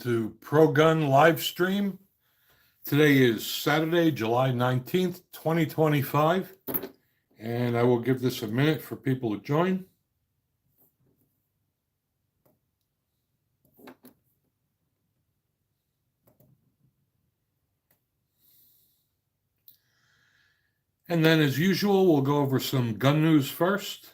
To Pro Gun live stream. Today is Saturday, July 19th, 2025, and I will give this a minute for people to join. And then, as usual, we'll go over some gun news first.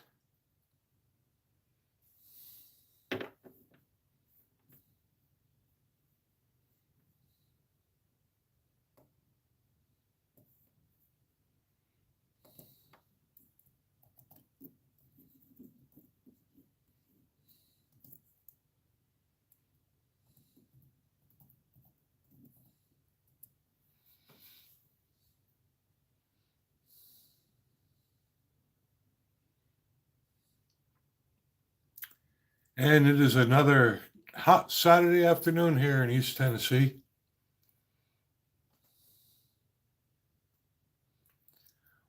And it is another hot Saturday afternoon here in East Tennessee.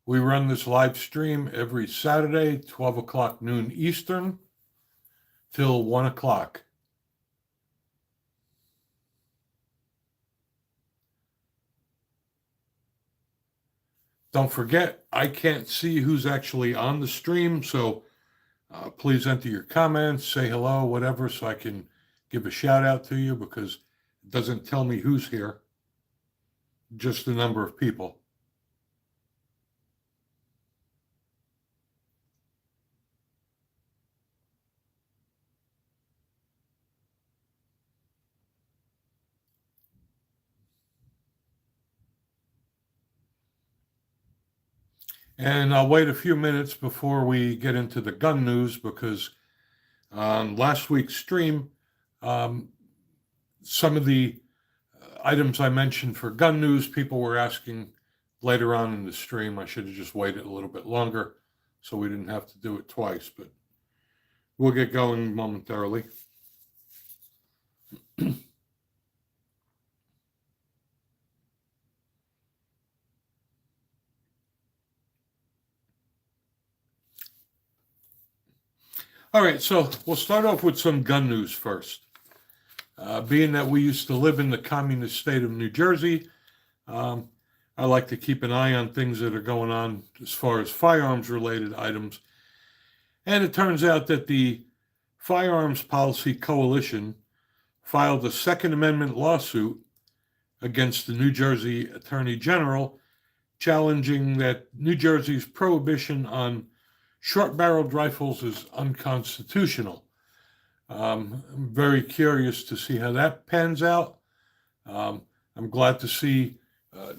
We run this live stream every Saturday, 12 o'clock noon Eastern, till 1 o'clock. Don't forget, I can't see who's actually on the stream, so please enter your comments, say hello, whatever, so I can give a shout out to you, because it doesn't tell me who's here, just the number of people. And I'll wait a few minutes before we get into the gun news, because on last week's stream, some of the items I mentioned for gun news, people were asking later on in the stream. I should have just waited a little bit longer so we didn't have to do it twice, but we'll get going momentarily. All right, so we'll start off with some gun news first. Being that we used to live in the communist state of New Jersey, I like to keep an eye on things that are going on as far as firearms-related items. And it turns out that the Firearms Policy Coalition filed a Second Amendment lawsuit against the New Jersey Attorney General, challenging that New Jersey's prohibition on short-barreled rifles is unconstitutional. I'm very curious to see how that pans out. I'm glad to see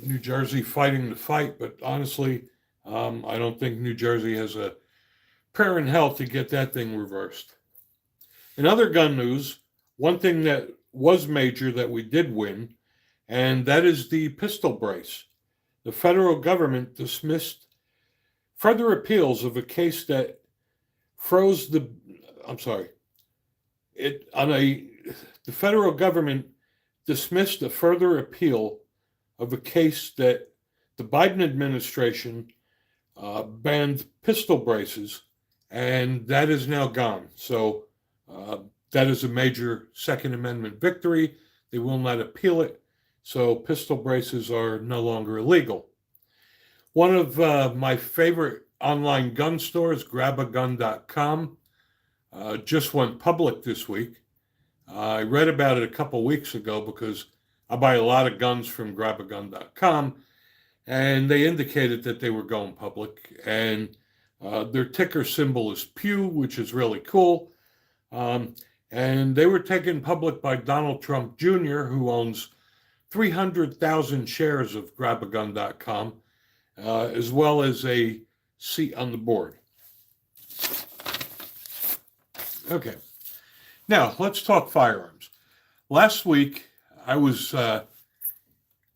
New Jersey fighting the fight, but honestly, I don't think New Jersey has a prayer in hell to get that thing reversed. In other gun news, one thing that was major that we did win, and that is the pistol brace. The federal government dismissed further appeals of a case that froze the federal government dismissed a further appeal of a case that the Biden administration banned pistol braces, and that is now gone. So that is a major Second Amendment victory. They will not appeal it, so pistol braces are no longer illegal. One of my favorite online gun stores, grabaggun.com, just went public this week. I read about it a couple weeks ago because I buy a lot of guns from grabaggun.com, and they indicated that they were going public, and their ticker symbol is Pew, which is really cool. And they were taken public by Donald Trump Jr., who owns 300,000 shares of grabaggun.com, as well as a seat on the board. Okay, now let's talk firearms. Last week, I was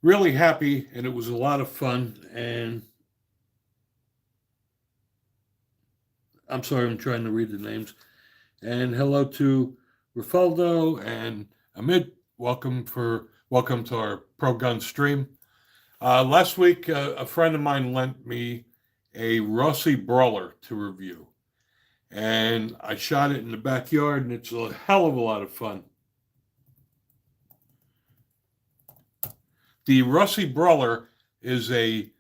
really happy, and it was a lot of fun, and I'm sorry, I'm trying to read the names. And hello to Rafaldo and Amit. Welcome to our Pro Gun stream. Last week, a friend of mine lent me a Rossi Brawler to review, and I shot it in the backyard, and it's a hell of a lot of fun. The Rossi Brawler is a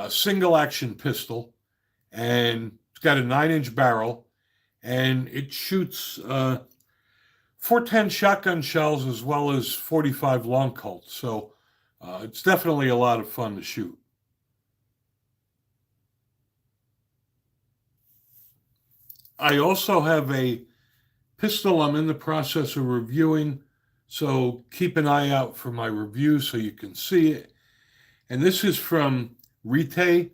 single action pistol, and it's got a 9-inch barrel, and it shoots 410 shotgun shells as well as 45 long Colts. So it's definitely a lot of fun to shoot. I also have a pistol I'm in the process of reviewing, so keep an eye out for my review so you can see it. And this is from Rite.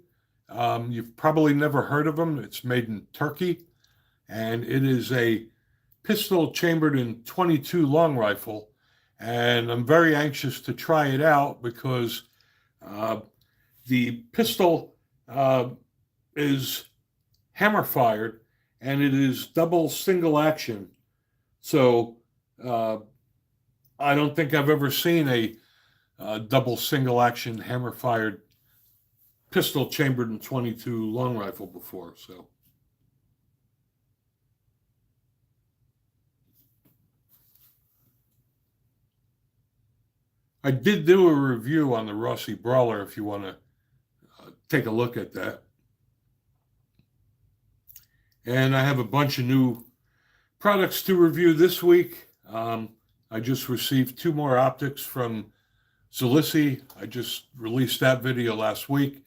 You've probably never heard of them. It's made in Turkey, and it is a pistol chambered in 22 long rifle. And I'm very anxious to try it out because the pistol is hammer fired, and it is double single action. So I don't think I've ever seen a double single action hammer fired pistol chambered in 22 long rifle before. So I did do a review on the Rossi Brawler if you want to take a look at that. And I have a bunch of new products to review this week. I just received 2 more optics from Zalissi. I just released that video last week.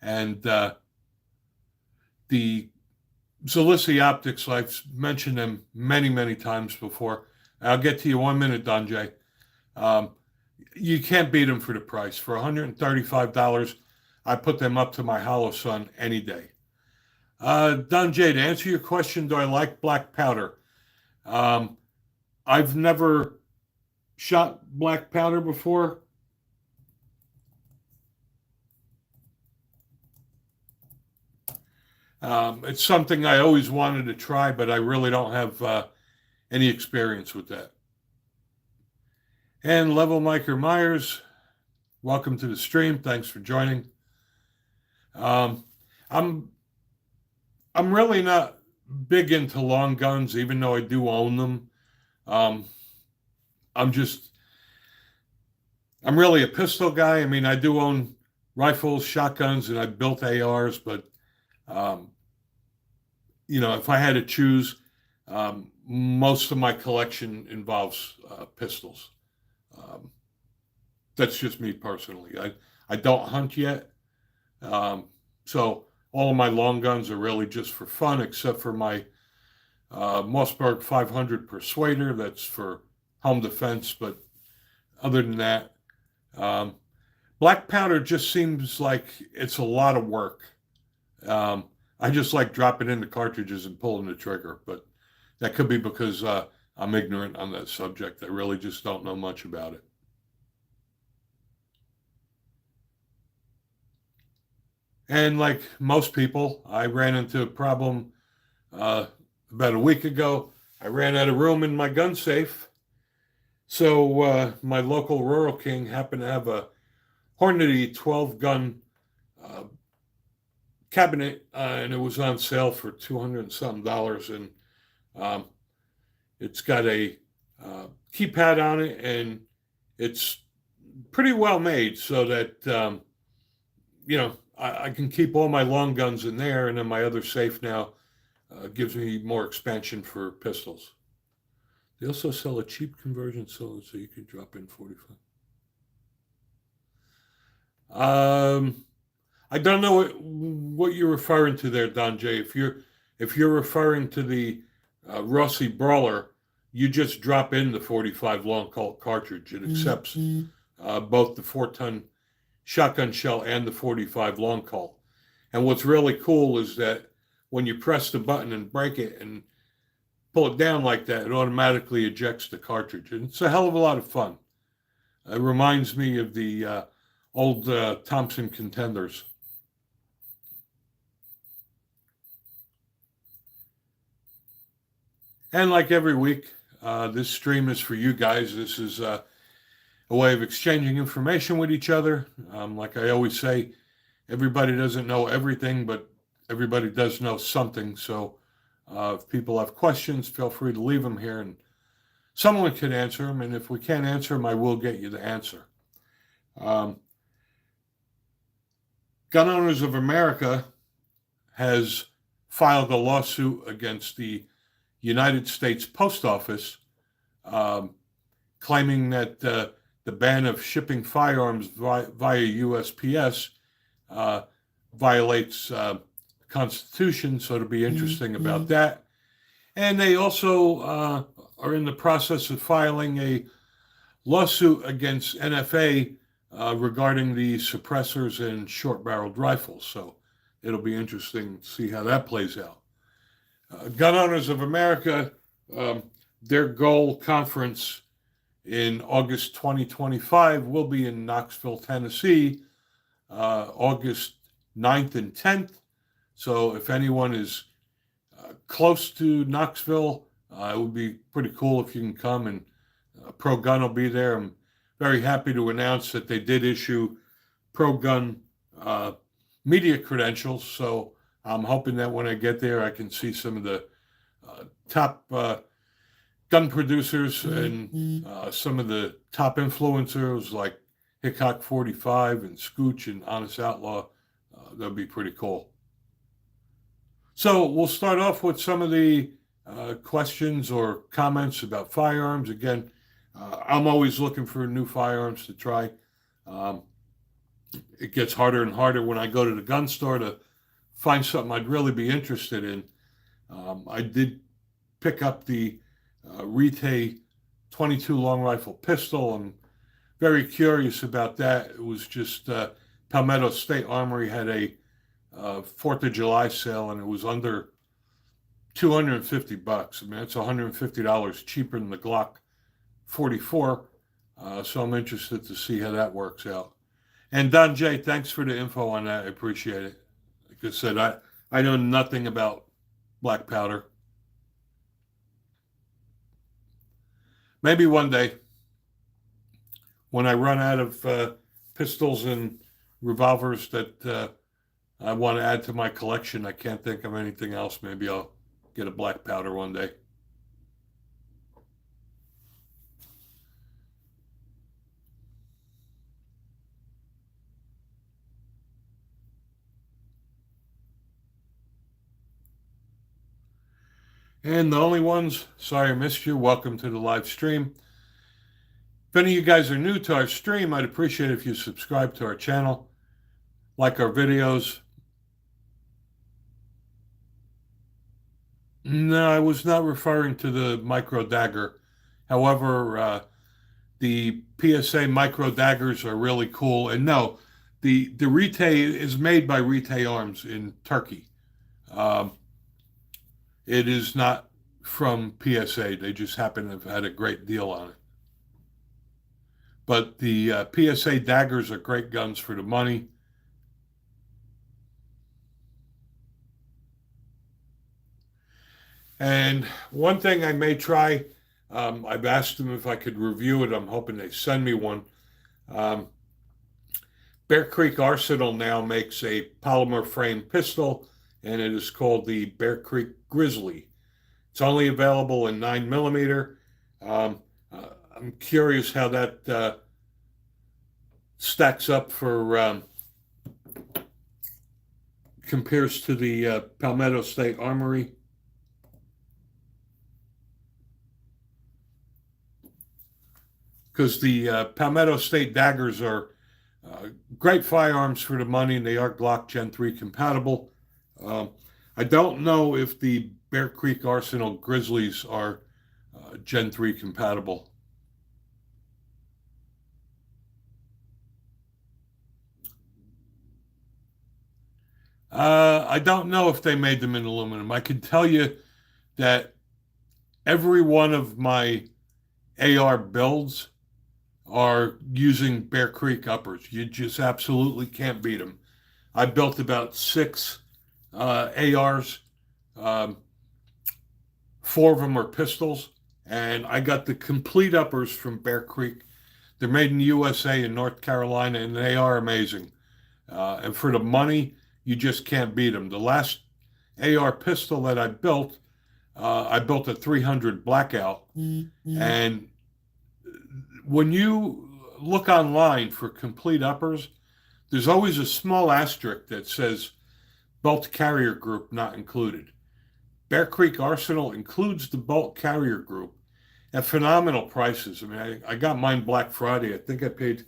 And the Zalissi optics, I've mentioned them many, many times before. I'll get to you 1 minute, Donjay. You can't beat them for the price. For $135, I put them up to my Hollow Sun any day. Donjay, to answer your question, do I like black powder? I've never shot black powder before. It's something I always wanted to try, but I really don't have any experience with that. And Level Miker Myers, welcome to the stream. Thanks for joining. I'm really not big into long guns, even though I do own them. I'm really a pistol guy. I mean, I do own rifles, shotguns, and I built ARs, but if I had to choose, most of my collection involves pistols. That's just me personally. I don't hunt yet, so all of my long guns are really just for fun, except for my Mossberg 500 Persuader. That's for home defense, but other than that, black powder just seems like it's a lot of work. I just like dropping in the cartridges and pulling the trigger, but that could be because I'm ignorant on that subject. I really just don't know much about it. And like most people, I ran into a problem about a week ago. I ran out of room in my gun safe. So my local Rural King happened to have a Hornady 12 gun cabinet, and it was on sale for $200 and something. And it's got a keypad on it, and it's pretty well made so that, I can keep all my long guns in there, and then my other safe now gives me more expansion for pistols. They also sell a cheap conversion so you can drop in 45. I don't know what you're referring to there, Donjay. If you're referring to the Rossi Brawler, you just drop in the 45 long Colt cartridge. It accepts both the 4-ton shotgun shell and the 45 long Colt. And what's really cool is that when you press the button and break it and pull it down like that, it automatically ejects the cartridge. And it's a hell of a lot of fun. It reminds me of the old Thompson Contenders. And like every week, this stream is for you guys. This is a way of exchanging information with each other. Like I always say, everybody doesn't know everything, but everybody does know something. So if people have questions, feel free to leave them here, and someone can answer them. And if we can't answer them, I will get you the answer. Um, Gun Owners of America has filed a lawsuit against the United States Post Office, um, claiming that the ban of shipping firearms via USPS uh, violates the Constitution. So it'll be interesting about that. And they also are in the process of filing a lawsuit against NFA regarding the suppressors and short-barreled rifles. So it'll be interesting to see how that plays out. Gun Owners of America, their goal conference in August 2025 will be in Knoxville, Tennessee, August 9th and 10th. So if anyone is close to Knoxville, it would be pretty cool if you can come, and Pro Gun will be there. I'm very happy to announce that they did issue Pro Gun media credentials, so I'm hoping that when I get there, I can see some of the top gun producers and some of the top influencers like Hickok 45 and Scooch and Honest Outlaw. That'll be pretty cool. So we'll start off with some of the questions or comments about firearms. Again, I'm always looking for new firearms to try. It gets harder and harder when I go to the gun store to find something I'd really be interested in. I did pick up the Rite 22 long rifle pistol. I'm very curious about that. It was just Palmetto State Armory had a 4th of July sale, and it was under $250. I mean, it's $150 cheaper than the Glock 44. So I'm interested to see how that works out. And Don J, thanks for the info on that. I appreciate it. Like I said, I know nothing about black powder. Maybe one day, when I run out of pistols and revolvers that I want to add to my collection, I can't think of anything else. Maybe I'll get a black powder one day. And the only ones, sorry I missed you, welcome to the live stream. If any of you guys are new to our stream, I'd appreciate it if you subscribe to our channel, like our videos. No, I was not referring to the micro dagger. However, the PSA micro daggers are really cool. And no, the Rite is made by Rite Arms in Turkey. It is not from PSA. They just happen to have had a great deal on it. But the PSA daggers are great guns for the money. And one thing I may try, I've asked them if I could review it. I'm hoping they send me one. Bear Creek Arsenal now makes a polymer frame pistol, and it is called the Bear Creek Grizzly. It's only available in 9mm. I'm curious how that stacks up for compares to the Palmetto State Armory. Because the Palmetto State daggers are great firearms for the money, and they are Glock Gen 3 compatible. I don't know if the Bear Creek Arsenal Grizzlies are Gen 3 compatible. I don't know if they made them in aluminum. I can tell you that every one of my AR builds are using Bear Creek uppers. You just absolutely can't beat them. I built about 6 ARs. 4 of them are pistols, and I got the complete uppers from Bear Creek. They're made in the USA in North Carolina, and they are amazing. And for the money, you just can't beat them. The last AR pistol that I built a 300 Blackout, and when you look online for complete uppers, there's always a small asterisk that says bolt carrier group not included. Bear Creek Arsenal includes the bolt carrier group at phenomenal prices. I mean, I got mine Black Friday. I think I paid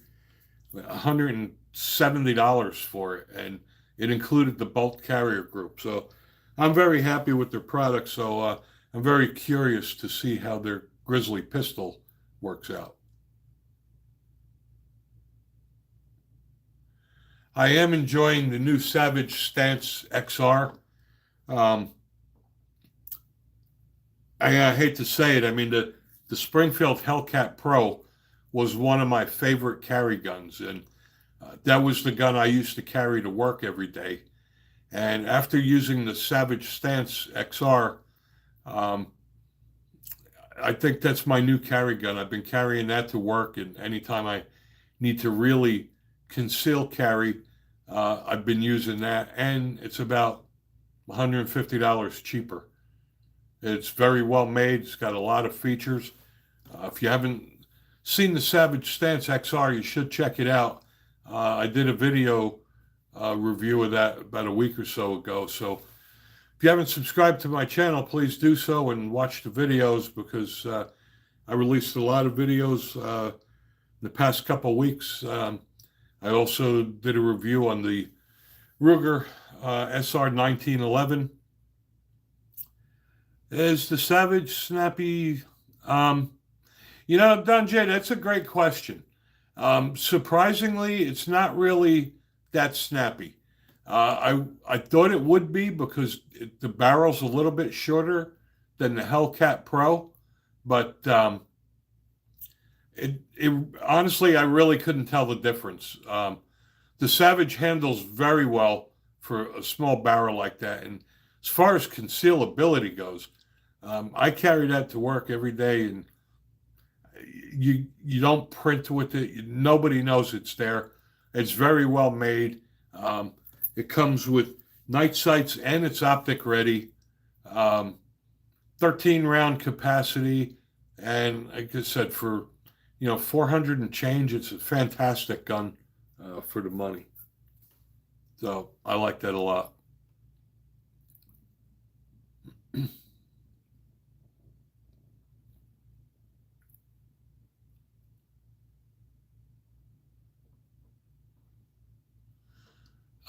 $170 for it, and it included the bolt carrier group. So I'm very happy with their product. So I'm very curious to see how their Grizzly pistol works out. I am enjoying the new Savage Stance XR. Um, I hate to say it. I mean, the Springfield Hellcat Pro was one of my favorite carry guns, and that was the gun I used to carry to work every day. And after using the Savage Stance XR, um, I think that's my new carry gun. I've been carrying that to work, and anytime I need to really conceal carry, I've been using that, and it's about $150 cheaper. It's very well made. It's got a lot of features. If you haven't seen the Savage Stance XR, you should check it out. I did a video review of that about a week or so ago. So if you haven't subscribed to my channel, please do so and watch the videos, because I released a lot of videos in the past couple of weeks. I also did a review on the Ruger SR 1911. Is the Savage snappy? Don J, that's a great question. Surprisingly, it's not really that snappy. I thought it would be, because the barrel's a little bit shorter than the Hellcat Pro, but honestly, I really couldn't tell the difference. The Savage handles very well for a small barrel like that, and as far as concealability goes, I carry that to work every day, and you don't print with it. Nobody knows it's there. It's very well made. It comes with night sights, and it's optic ready. 13 round capacity, and like I said, for 400 and change, it's a fantastic gun for the money. So I like that a lot.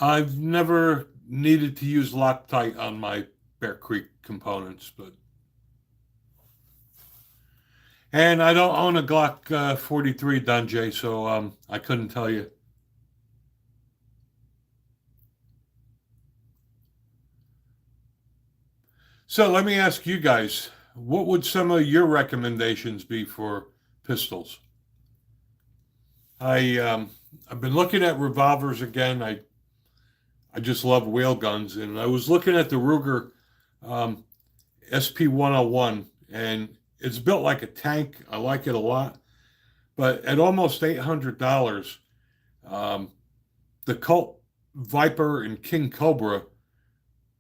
I've never needed to use Loctite on my Bear Creek components, and I don't own a Glock 43, Don J, so I couldn't tell you. So let me ask you guys, what would some of your recommendations be for pistols? I've been looking at revolvers again. I just love whale guns, and I was looking at the Ruger SP-101, and it's built like a tank. I like it a lot, but at almost $800, the Colt Viper and King Cobra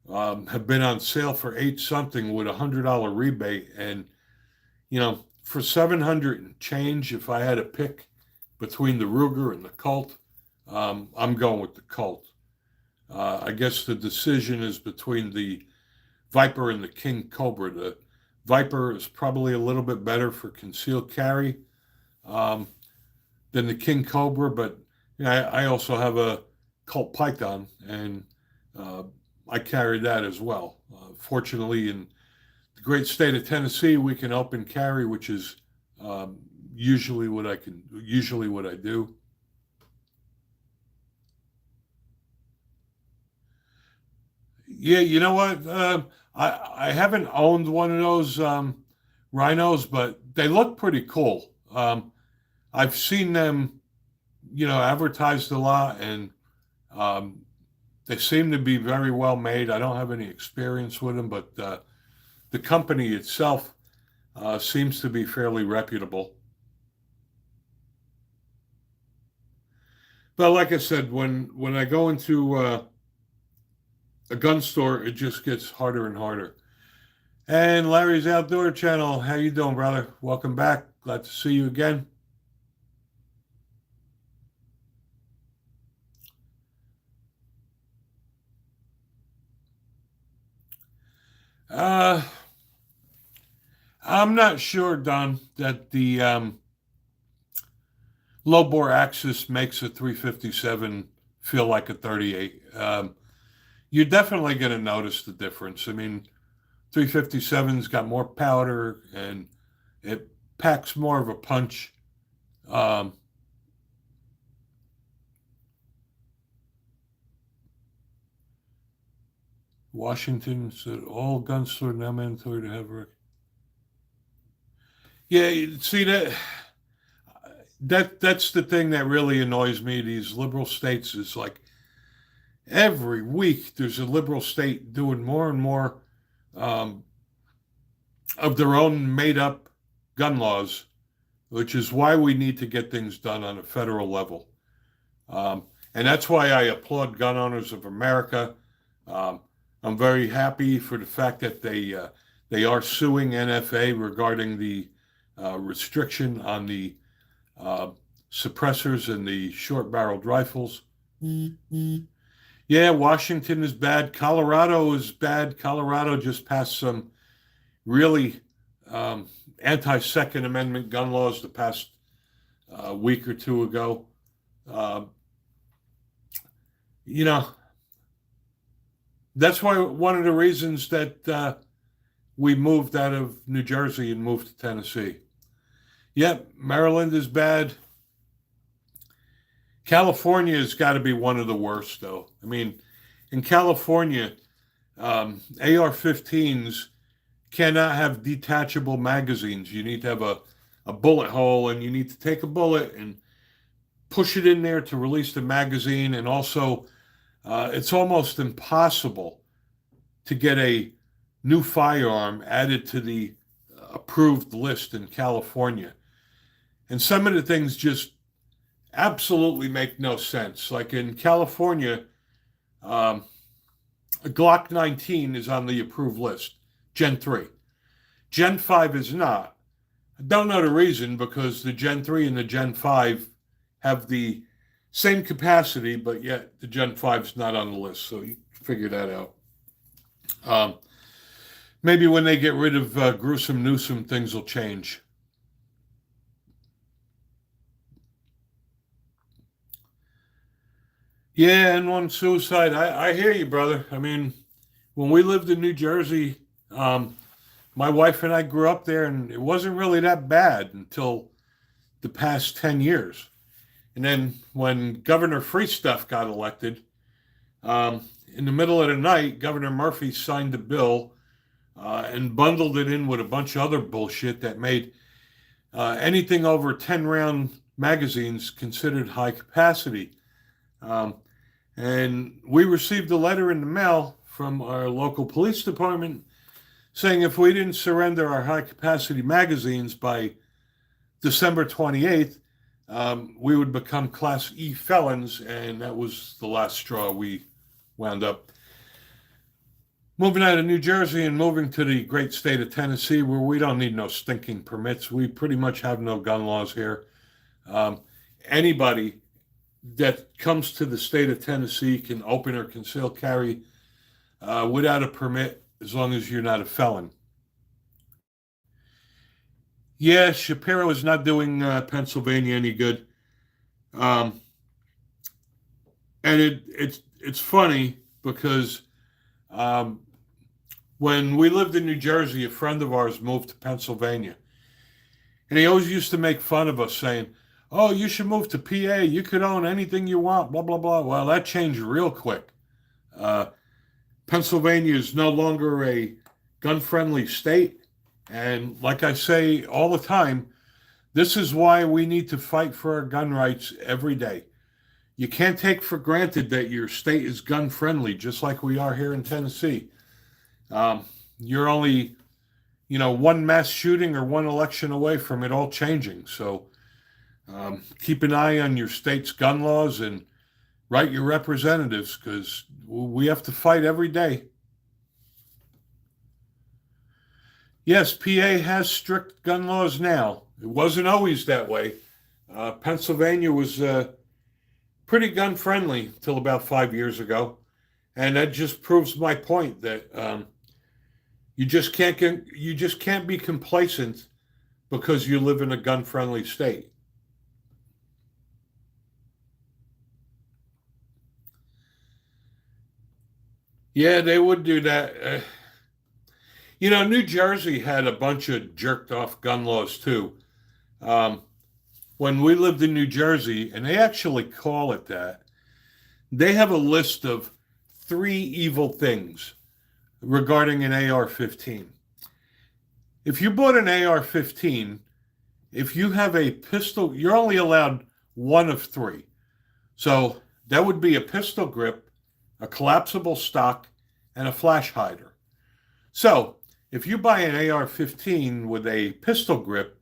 have been on sale for $8 something with $100 rebate, and for 700 and change, if I had to pick between the Ruger and the Colt, I'm going with the Colt. I guess the decision is between the Viper and the King Cobra. The Viper is probably a little bit better for concealed carry than the King Cobra, but I also have a Colt Python, and I carry that as well. Fortunately, in the great state of Tennessee, we can open carry, which is usually what I do. Yeah, you know what? I haven't owned one of those rhinos, but they look pretty cool. I've seen them, advertised a lot, and um, they seem to be very well made. I don't have any experience with them, but the company itself seems to be fairly reputable. But like I said, when I go into a gun store, it just gets harder and harder. And Larry's Outdoor Channel, how you doing, brother? Welcome back. Glad to see you again. Uh, I'm not sure, Don, that the low bore axis makes a 357 feel like a 38. You're definitely going to notice the difference. I mean, 357's got more powder and it packs more of a punch. Um, Washington said all guns are now mandatory to have. Yeah, see that's the thing that really annoys me. These liberal states is like every week there's a liberal state doing more and more um, of their own made up gun laws, which is why we need to get things done on a federal level. And that's why I applaud Gun Owners of America. Um, I'm very happy for the fact that they are suing NFA regarding the restriction on the uh, suppressors and the short-barreled rifles. Mm-hmm. Yeah, Washington is bad. Colorado is bad. Colorado just passed some really anti-Second Amendment gun laws the past week or two ago. Uh, you know, that's why one of the reasons that we moved out of New Jersey and moved to Tennessee. Yep, Maryland is bad. California has got to be one of the worst, though. I mean, in California, AR-15s cannot have detachable magazines. You need to have a bullet hole, and you need to take a bullet and push it in there to release the magazine. And also, it's almost impossible to get a new firearm added to the approved list in California. And some of the things just absolutely make no sense. Like in California, a Glock 19 is on the approved list, Gen 3. Gen 5 is not. I don't know the reason because the Gen 3 and the Gen 5 have the same capacity, but yet the Gen 5 is not on the list. So you figure that out. Maybe when they get rid of Gruesome Newsom, things will change. Yeah, and one suicide. I hear you, brother. I mean, when we lived in New Jersey, my wife and I grew up there, and it wasn't really that bad until the past 10 years. And then when Governor Free Stuff got elected, in the middle of the night, Governor Murphy signed a bill and bundled it in with a bunch of other bullshit that made anything over 10 round magazines considered high capacity. Um, and we received a letter in the mail from our local police department saying if we didn't surrender our high capacity magazines by December 28th, we would become Class E felons. And that was the last straw. We wound up moving out of New Jersey and moving to the great state of Tennessee, where we don't need no stinking permits. We pretty much have no gun laws here. Anybody that comes to the state of Tennessee can open or conceal carry without a permit as long as you're not a felon. Yeah, Shapiro is not doing Pennsylvania any good. Um, and it's funny because um, when we lived in New Jersey, a friend of ours moved to Pennsylvania. And he always used to make fun of us saying, oh, you should move to PA. You could own anything you want, blah, blah, blah. Well, that changed real quick. Pennsylvania is no longer a gun-friendly state. And like I say all the time, this is why we need to fight for our gun rights every day. You can't take for granted that your state is gun-friendly, just like we are here in Tennessee. You're only, one mass shooting or one election away from it all changing. So keep an eye on your state's gun laws and write your representatives because we have to fight every day. Yes, PA has strict gun laws now. It wasn't always that way. Pennsylvania was pretty gun friendly until about 5 years ago. And that just proves my point that, you just can't be complacent because you live in a gun-friendly state. Yeah, they would do that. New Jersey had a bunch of jerked off gun laws too. Um, when we lived in New Jersey, and they actually call it that, they have a list of three evil things regarding an AR-15. If you bought an AR-15, if you have a pistol, you're only allowed one of three. So that would be a pistol grip, a collapsible stock, and a flash hider. So if you buy an AR-15 with a pistol grip,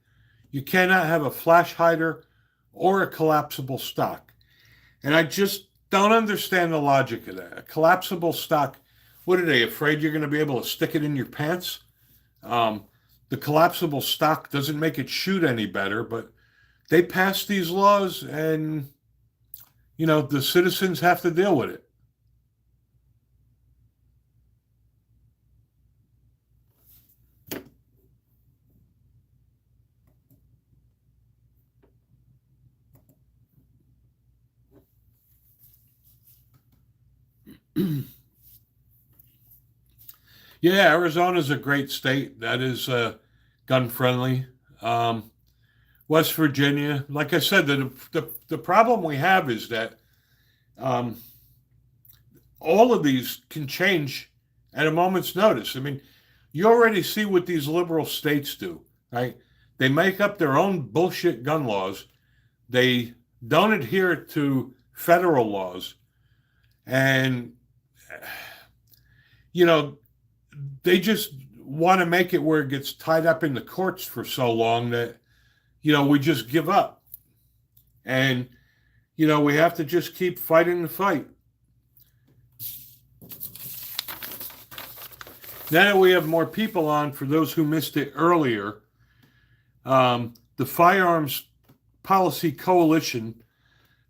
you cannot have a flash hider or a collapsible stock. And I just don't understand the logic of that. A collapsible stock, what are they, afraid you're going to be able to stick it in your pants? The collapsible stock doesn't make it shoot any better, but they passed these laws and, the citizens have to deal with it. Yeah, Arizona's a great state. That is gun friendly. West Virginia, like I said, the problem we have is that um, all of these can change at a moment's notice. I mean, you already see what these liberal states do, right? They make up their own bullshit gun laws. They don't adhere to federal laws. And, you know, they just want to make it where it gets tied up in the courts for so long that, we just give up. And, we have to just keep fighting the fight. Now that we have more people on, for those who missed it earlier, the Firearms Policy Coalition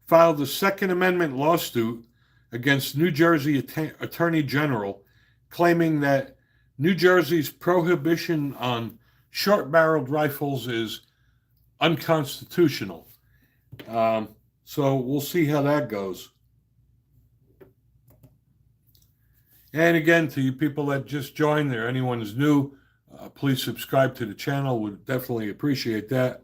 filed a Second Amendment lawsuit against New Jersey Attorney General, claiming that New Jersey's prohibition on short-barreled rifles is unconstitutional. So we'll see how that goes. And again, to you people that just joined there, anyone who's new, please subscribe to the channel. Would definitely appreciate that.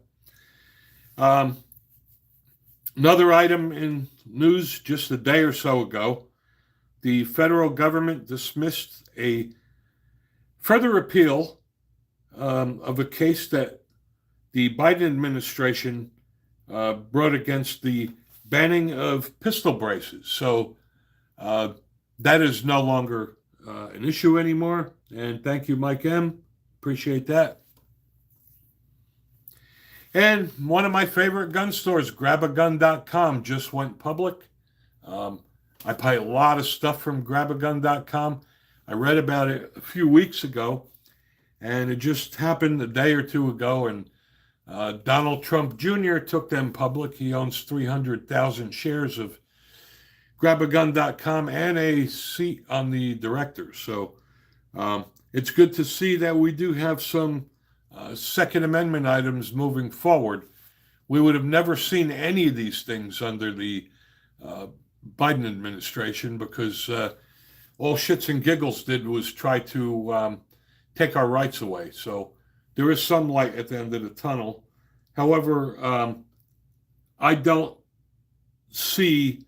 Another item in news just a day or so ago, the federal government dismissed a further appeal of a case that the Biden administration brought against the banning of pistol braces. So that is no longer an issue anymore. And thank you, Mike M. Appreciate that. And one of my favorite gun stores, grabaggun.com, just went public. I buy a lot of stuff from grabaggun.com. I read about it a few weeks ago, and it just happened a day or two ago, and Donald Trump Jr. took them public. He owns 300,000 shares of grabaggun.com and a seat on the directors. So it's good to see that we do have some Second Amendment items moving forward. We would have never seen any of these things under the Biden administration, because all shits and giggles did was try to take our rights away. So there is some light at the end of the tunnel. However, I don't see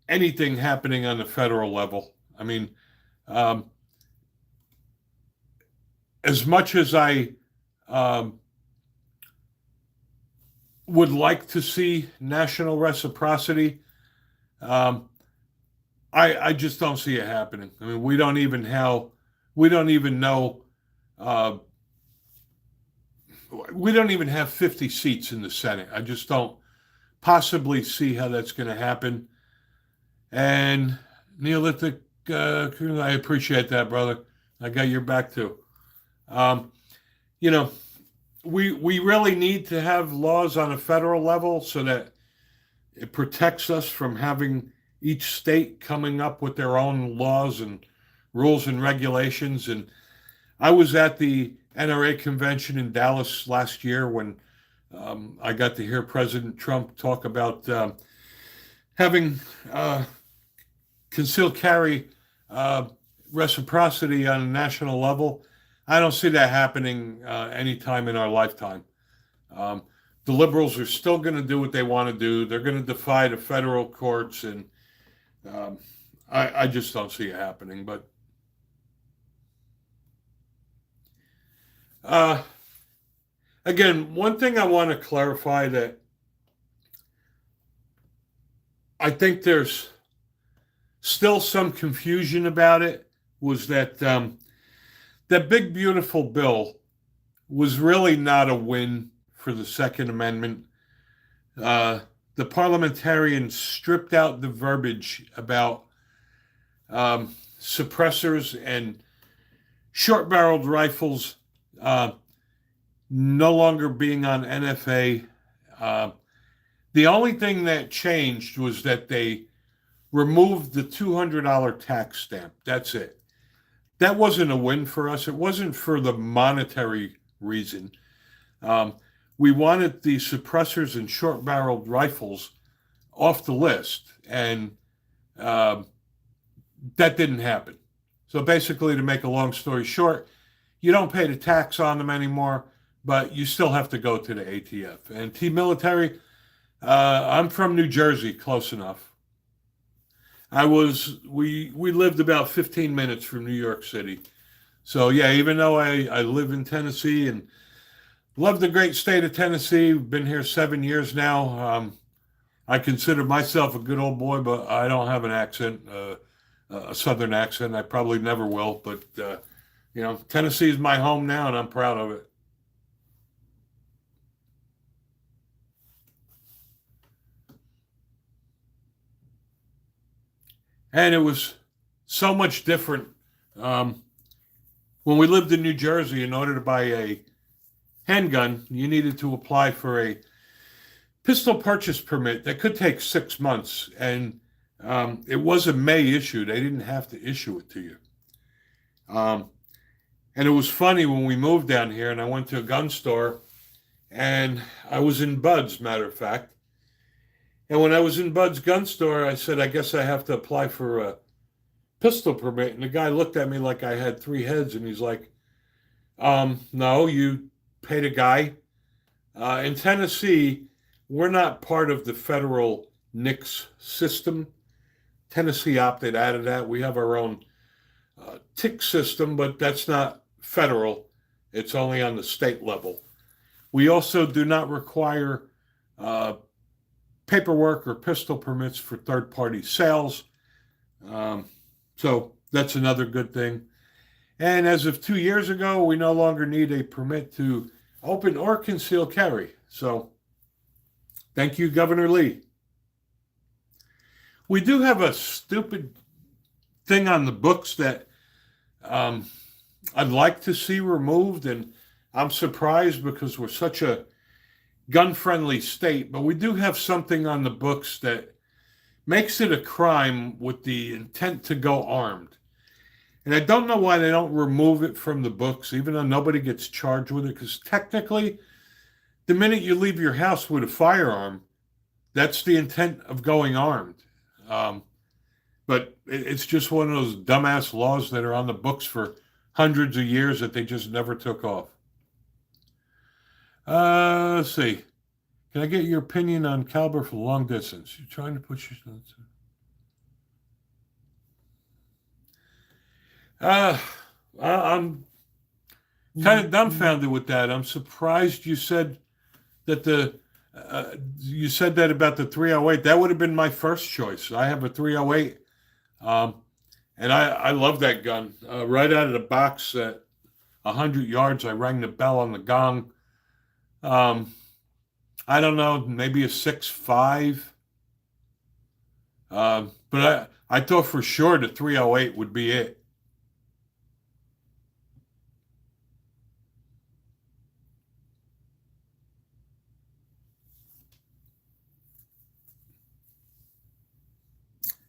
anything happening on the federal level. I mean, as much as I would like to see national reciprocity, I just don't see it happening. I mean, we don't even know. We don't even have 50 seats in the Senate. I just don't possibly see how that's going to happen. And Neolithic, I appreciate that, brother. I got your back too. We really need to have laws on a federal level so that it protects us from having each state coming up with their own laws and rules and regulations. And I was at the NRA convention in Dallas last year when I got to hear President Trump talk about having concealed carry uh, reciprocity on a national level. I don't see that happening anytime in our lifetime. Um, the liberals are still going to do what they want to do. They're going to defy the federal courts, and um, I just don't see it happening. But uh, again, one thing I want to clarify that I think there's still some confusion about it was that that big beautiful bill was really not a win for the Second Amendment. Uh, the parliamentarians stripped out the verbiage about suppressors and short-barreled rifles uh, no longer being on NFA. Uh, the only thing that changed was that they removed the $200 tax stamp. That's it. That wasn't a win for us. It wasn't for the monetary reason. Um, we wanted the suppressors and short-barreled rifles off the list, and um, that didn't happen. So basically, to make a long story short, you don't pay the tax on them anymore, but you still have to go to the ATF. And T-military, I'm from New Jersey, close enough. We lived about 15 minutes from New York City. So yeah, even though I live in Tennessee and love the great state of Tennessee, been here 7 years now. I consider myself a good old boy, but I don't have an accent, a Southern accent. I probably never will, but Tennessee is my home now, and I'm proud of it. And it was so much different. When we lived in New Jersey, in order to buy a handgun, you needed to apply for a pistol purchase permit that could take 6 months. And it was a May issue. They didn't have to issue it to you. And it was funny when we moved down here and I went to a gun store and I was in Bud's, matter of fact. And when I was in Bud's gun store, I said, I guess I have to apply for a pistol permit. And the guy looked at me like I had three heads and he's like, no, you paid a guy. In Tennessee, we're not part of the federal NICS system. Tennessee opted out of that. We have our own TIC system, but that's not federal. It's only on the state level. We also do not require paperwork or pistol permits for third-party sales. So that's another good thing. And as of 2 years ago, we no longer need a permit to open or conceal carry. So thank you, Governor Lee. We do have a stupid thing on the books that I'd like to see removed, and I'm surprised because we're such a gun-friendly state, but we do have something on the books that makes it a crime with the intent to go armed. And I don't know why they don't remove it from the books, even though nobody gets charged with it, because technically, the minute you leave your house with a firearm, that's the intent of going armed. But it's just one of those dumbass laws that are on the books for hundreds of years that they just never took off. Let's see. Can I get your opinion on caliber for long distance? You're trying to push your... I'm kind of dumbfounded with that. I'm surprised you said that you said that about the 308. That would have been my first choice. I have a 308, and I love that gun. Right out of the box at 100 yards, I rang the bell on the gong. I don't know, maybe a 6.5. But I thought for sure the 308 would be it.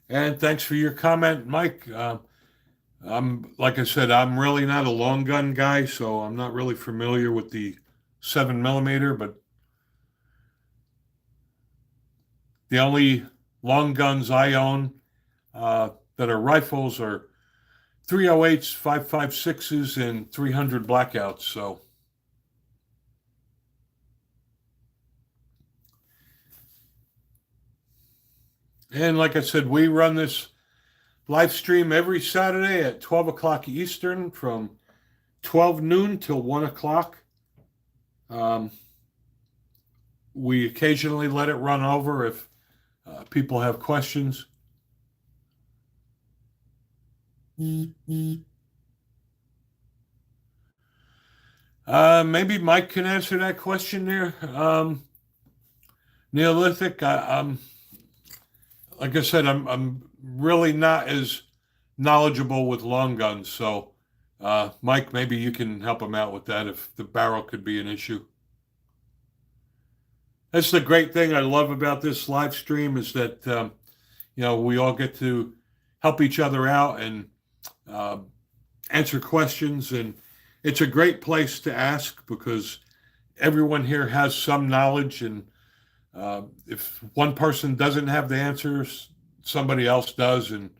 And thanks for your comment, Mike. Like I said, I'm really not a long gun guy, so I'm not really familiar with the 7 millimeter, but the only long guns I own that are rifles are 308s, 5.56s, and 300 blackouts. So, and like I said, we run this live stream every Saturday at 12 o'clock Eastern from 12 noon till 1 o'clock. Um, we occasionally let it run over if people have questions. Maybe Mike can answer that question there. Neolithic, like I said, I'm really not as knowledgeable with long guns. So, Mike, maybe you can help him out with that if the barrel could be an issue. That's the great thing I love about this live stream is that we all get to help each other out and uh, answer questions, and it's a great place to ask because everyone here has some knowledge, and if one person doesn't have the answers, somebody else does, and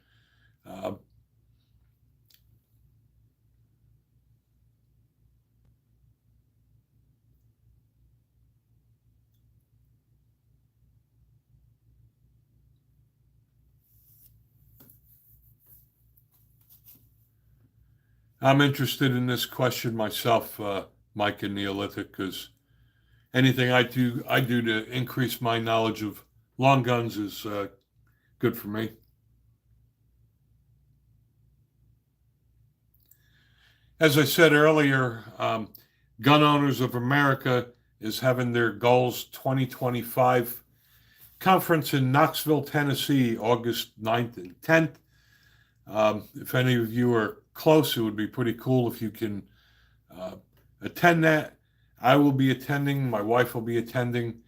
uh, I'm interested in this question myself, Mike and Neolithic, because anything I do to increase my knowledge of long guns is good for me. As I said earlier, Gun Owners of America is having their Goals 2025 conference in Knoxville, Tennessee, August 9th and 10th. If any of you are close, it would be pretty cool if you can uh, attend that. I will be attending, my wife will be attending,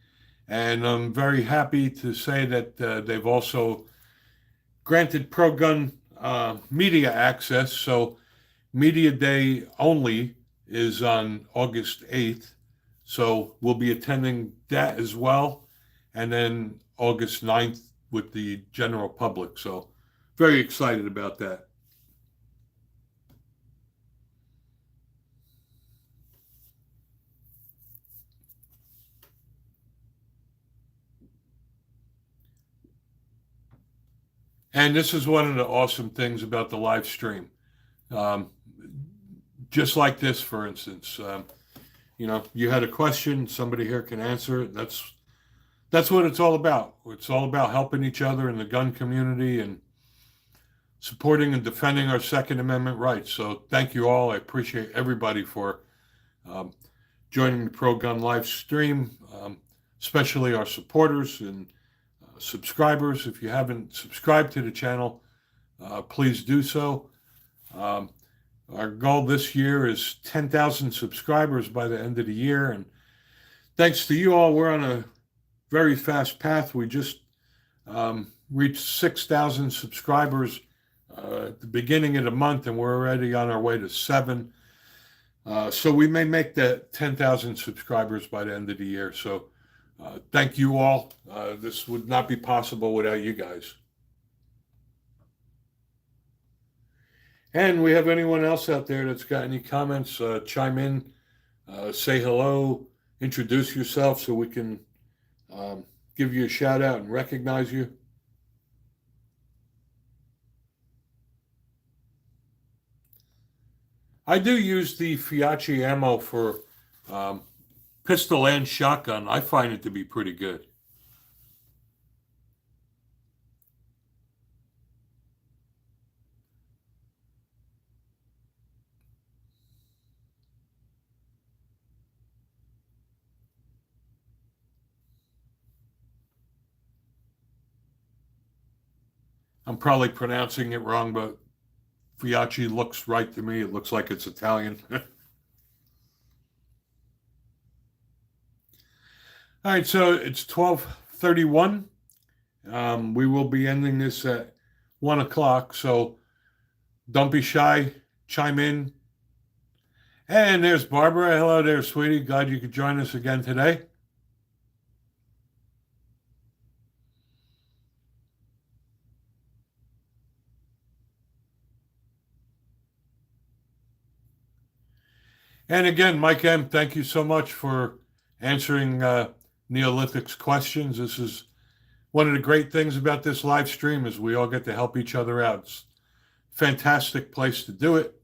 and I'm very happy to say that they've also granted Pro Gun media access. So, Media Day only is on August 8th. So, we'll be attending that as well. And then August 9th with the general public. So, very excited about that. And this is one of the awesome things about the live stream. Um, just like this, for instance, you had a question, somebody here can answer it. That's what it's all about. It's all about helping each other in the gun community and supporting and defending our Second Amendment rights. So thank you all. I appreciate everybody for um, joining the Pro Gun live stream, especially our supporters and subscribers. If you haven't subscribed to the channel, please do so. Um, our goal this year is 10,000 subscribers by the end of the year. And thanks to you all, we're on a very fast path. We just reached 6,000 subscribers at the beginning of the month, and we're already on our way to 7. So we may make that 10,000 subscribers by the end of the year. So thank you all. This would not be possible without you guys. And we have anyone else out there that's got any comments, chime in, say hello, introduce yourself so we can give you a shout out and recognize you. I do use the Fiachi ammo for um, pistol and shotgun. I find it to be pretty good. I'm probably pronouncing it wrong, but Fiachi looks right to me. It looks like it's Italian. All right, so it's 12:31. We will be ending this at 1 o'clock. So Don't be shy. Chime in. And there's Barbara. Hello there, sweetie. Glad you could join us again today. And again, Mike M., thank you so much for answering Neolithic's questions. This is one of the great things about this live stream is we all get to help each other out. It's a fantastic place to do it.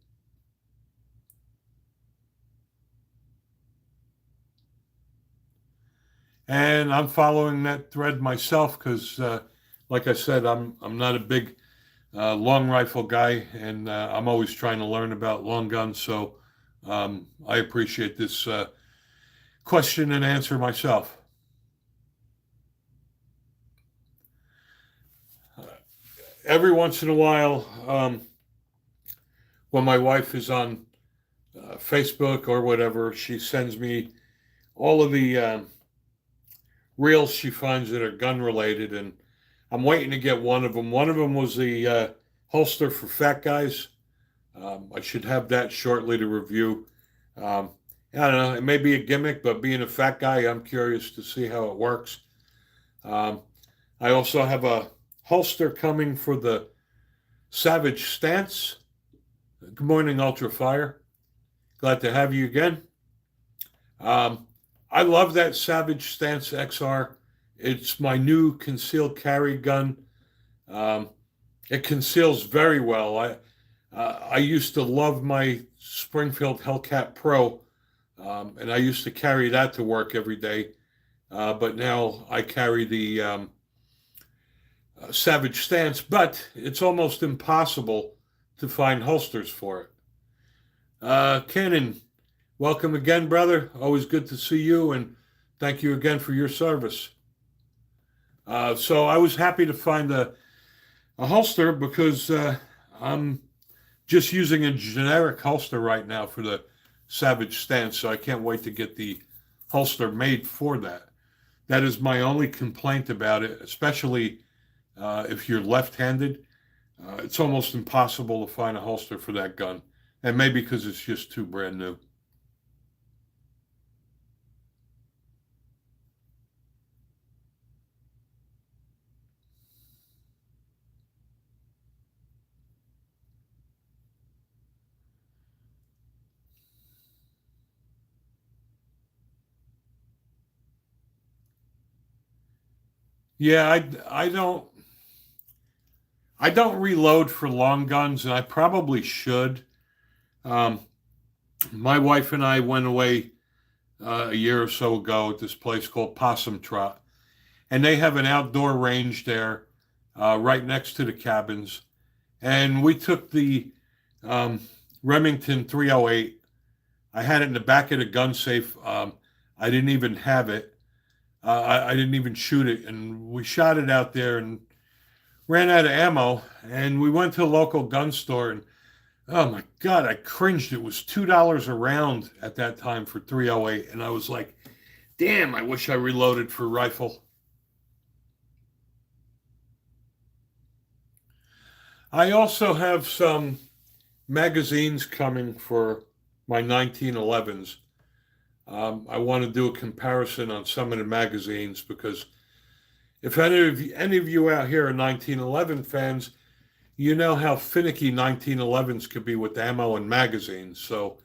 And I'm following that thread myself because, like I said, I'm not a big long rifle guy, and I'm always trying to learn about long guns. So I appreciate this question and answer myself. Every once in a while, when my wife is on Facebook or whatever, she sends me all of the reels she finds that are gun related, and I'm waiting to get one of them. One of them was the holster for fat guys. I should have that shortly to review. I don't know, it may be a gimmick, but being a fat guy, I'm curious to see how it works. I also have a holster coming for the Savage Stance. Good morning, Ultra Fire. Glad to have you again. I love that Savage Stance XR. It's my new concealed carry gun. It conceals very well. I used to love my Springfield Hellcat Pro, and I used to carry that to work every day. But now I carry the Savage Stance, but it's almost impossible to find holsters for it. Cannon, welcome again, brother. Always good to see you, and thank you again for your service. So I was happy to find a holster because I'm just using a generic holster right now for the Savage Stance, so I can't wait to get the holster made for that. That is my only complaint about it, especially if you're left-handed. It's almost impossible to find a holster for that gun, and maybe because it's just too brand new. Yeah, I don't reload for long guns, and I probably should. Um, my wife and I went away a year or so ago at this place called Possum Trot, and they have an outdoor range there right next to the cabins. And we took the um, Remington 308. I had it in the back of the gun safe. I didn't even have it. I didn't even shoot it, and we shot it out there and ran out of ammo. And we went to a local gun store, and oh my God, I cringed. It was $2 a round at that time for 308. And I was like, damn, I wish I reloaded for a rifle. I also have some magazines coming for my 1911s. I want to do a comparison on some of the magazines because if any of you out here are 1911 fans, you know how finicky 1911s could be with ammo and magazines. So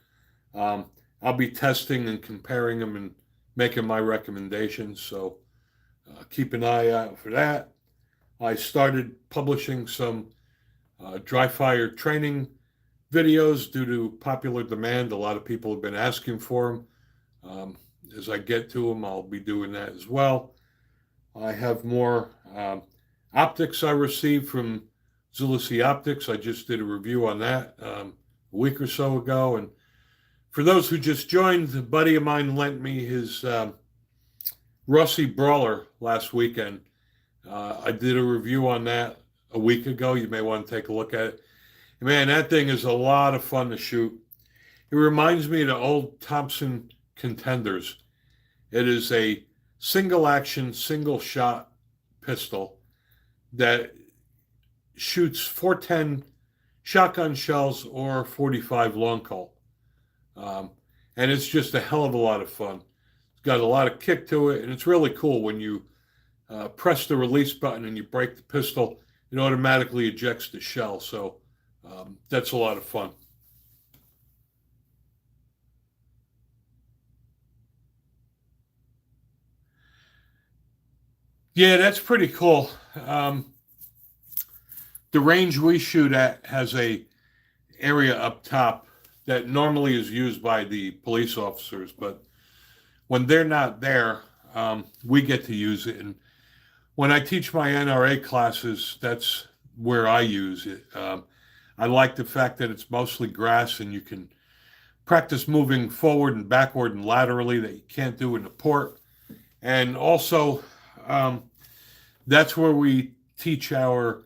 I'll be testing and comparing them and making my recommendations. So keep an eye out for that. I started publishing some dry fire training videos due to popular demand. A lot of people have been asking for them. As I get to them, I'll be doing that as well. I have more optics I received from Zulisi Optics. I just did a review on that a week or so ago. And for those who just joined, a buddy of mine lent me his Rossi Brawler last weekend. I did a review on that a week ago. You may want to take a look at it. Man, that thing is a lot of fun to shoot. It reminds me of the old Thompson Contenders. It is a single action, single shot pistol that shoots 410 shotgun shells or 45 long Colt. Um, and it's just a hell of a lot of fun. It's got a lot of kick to it, and it's really cool when you press the release button and you break the pistol, it automatically ejects the shell. So that's a lot of fun. Yeah, that's pretty cool. The range we shoot at has a area up top that normally is used by the police officers, but when they're not there, we get to use it. And when I teach my NRA classes, that's where I use it. I like the fact that it's mostly grass and you can practice moving forward and backward and laterally that you can't do in the port. And also, um, that's where we teach our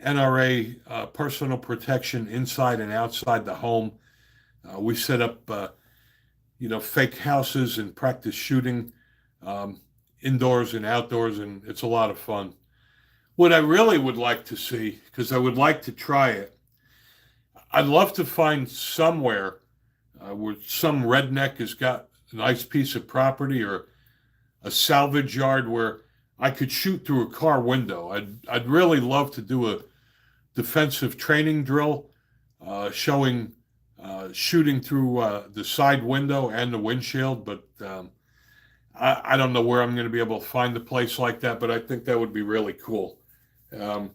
NRA personal protection inside and outside the home. We set up, fake houses and practice shooting um, indoors and outdoors, and it's a lot of fun. What I really would like to see, because I would like to try it, I'd love to find somewhere where some redneck has got a nice piece of property or a salvage yard where I could shoot through a car window. I'd really love to do a defensive training drill showing shooting through the side window and the windshield, but I don't know where I'm going to be able to find a place like that, but I think that would be really cool. Um,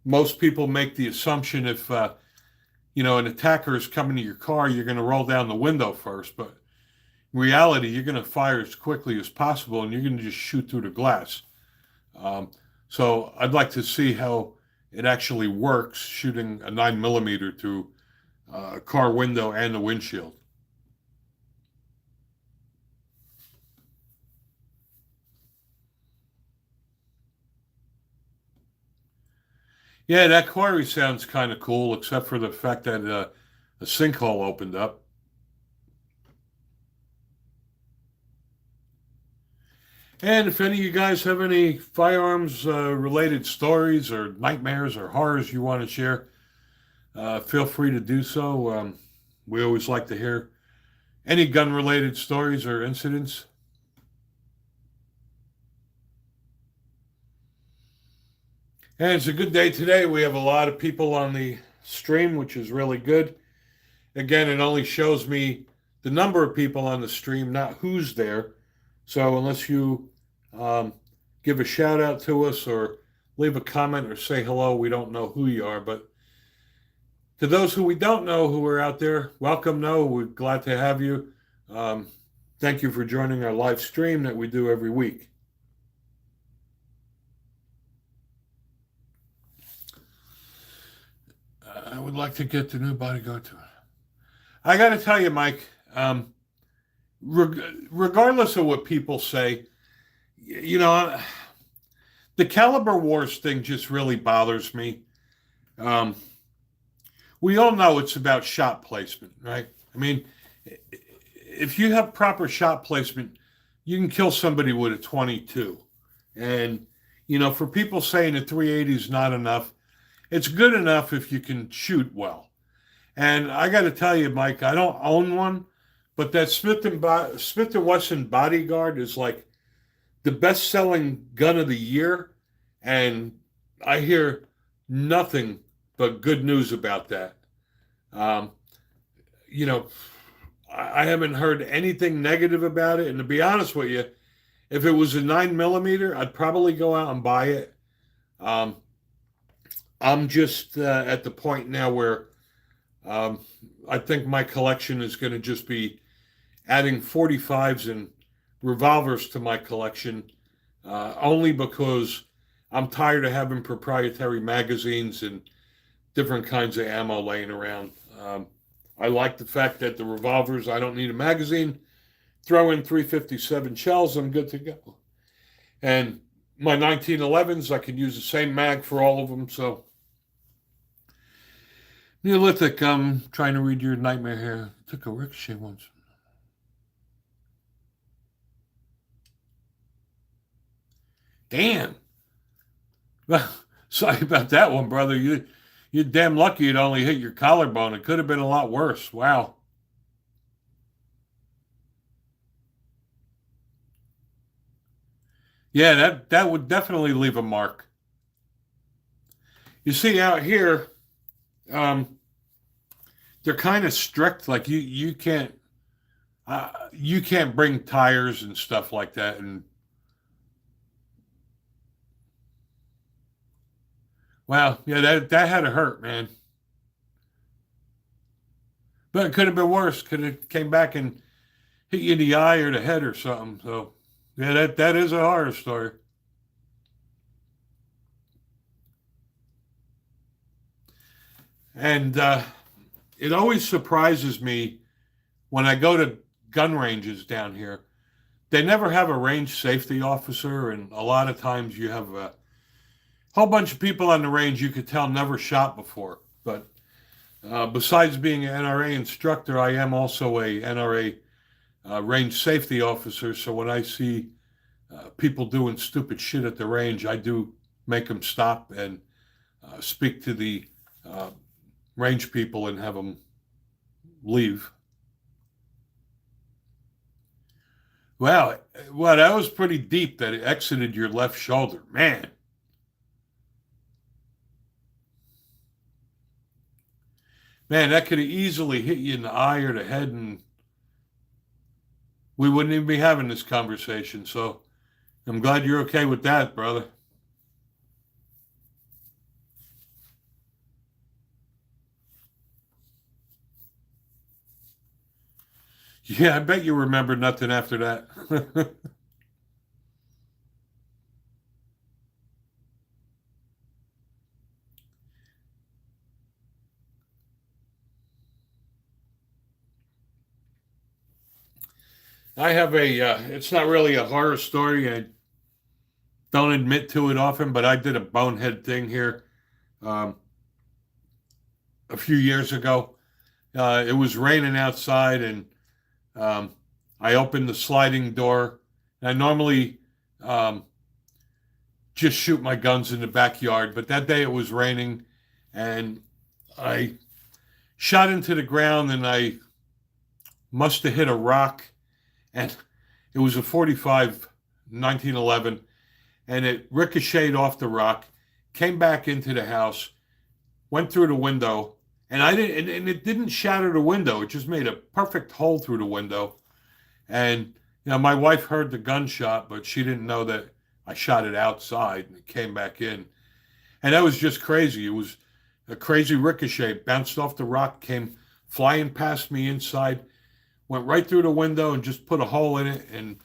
Most people make the assumption if an attacker is coming to your car, you're going to roll down the window first, but in reality, you're going to fire as quickly as possible, and you're going to just shoot through the glass. So I'd like to see how it actually works shooting a 9mm through a car window and the windshield. Yeah, that quarry sounds kind of cool, except for the fact that a sinkhole opened up. And if any of you guys have any firearms related stories or nightmares or horrors you want to share, feel free to do so. We always like to hear any gun related stories or incidents. And it's a good day today. We have a lot of people on the stream, which is really good. Again, it only shows me the number of people on the stream, not who's there. So unless you give a shout out to us or leave a comment or say hello, we don't know who you are. But to those who we don't know who are out there, welcome. No, we're glad to have you. Um, Thank you for joining our live stream that we do every week. I would like to get the new bodyguard to it. I got to tell you, Mike, regardless of what people say, you know, the caliber wars thing just really bothers me. Um, we all know it's about shot placement, right? I mean, if you have proper shot placement, you can kill somebody with a 22. And, for people saying a 380 is not enough, it's good enough if you can shoot well. And I got to tell you, Mike, I don't own one, but that Smith and Wesson Bodyguard is like the best-selling gun of the year, and I hear nothing but good news about that. Um, you know, I haven't heard anything negative about it. And to be honest with you, if it was a 9mm, I'd probably go out and buy it. I'm just at the point now where I think my collection is going to just be adding 45s and revolvers to my collection, only because I'm tired of having proprietary magazines and different kinds of ammo laying around. I like the fact that the revolvers, I don't need a magazine. Throw in 357 shells, I'm good to go. And my 1911s, I can use the same mag for all of them. So, Neolithic, I'm trying to read your nightmare here. Took a ricochet once. Damn. Well, sorry about that one, brother. You're damn lucky it only hit your collarbone. It could have been a lot worse. Wow. Yeah, that would definitely leave a mark. You see, out here, um, they're kind of strict. Like you can't bring tires and stuff like that. And wow, yeah, that had to hurt, man. But it could have been worse. Could have came back and hit you in the eye or the head or something. So yeah, that is a horror story. And it always surprises me when I go to gun ranges down here. They never have a range safety officer, and a lot of times you have a whole bunch of people on the range you could tell never shot before. But besides being an NRA instructor, I am also a NRA range safety officer. So when I see people doing stupid shit at the range, I do make them stop and speak to the uh, range people and have them leave. Wow, well, that was pretty deep that it exited your left shoulder. Man, that could have easily hit you in the eye or the head, and we wouldn't even be having this conversation. So I'm glad you're okay with that, brother. Yeah, I bet you remember nothing after that. I have it's not really a horror story. I don't admit to it often, but I did a bonehead thing here um, a few years ago. It was raining outside, and um, I opened the sliding door. I normally um, just shoot my guns in the backyard, but that day it was raining, and I shot into the ground, and I must have hit a rock, and it was a 45 1911, and it ricocheted off the rock, came back into the house, went through the window, and I didn't, and it didn't shatter the window. It just made a perfect hole through the window. And my wife heard the gunshot, but she didn't know that I shot it outside and it came back in. And that was just crazy. It was a crazy ricochet, bounced off the rock, came flying past me inside, went right through the window and just put a hole in it. And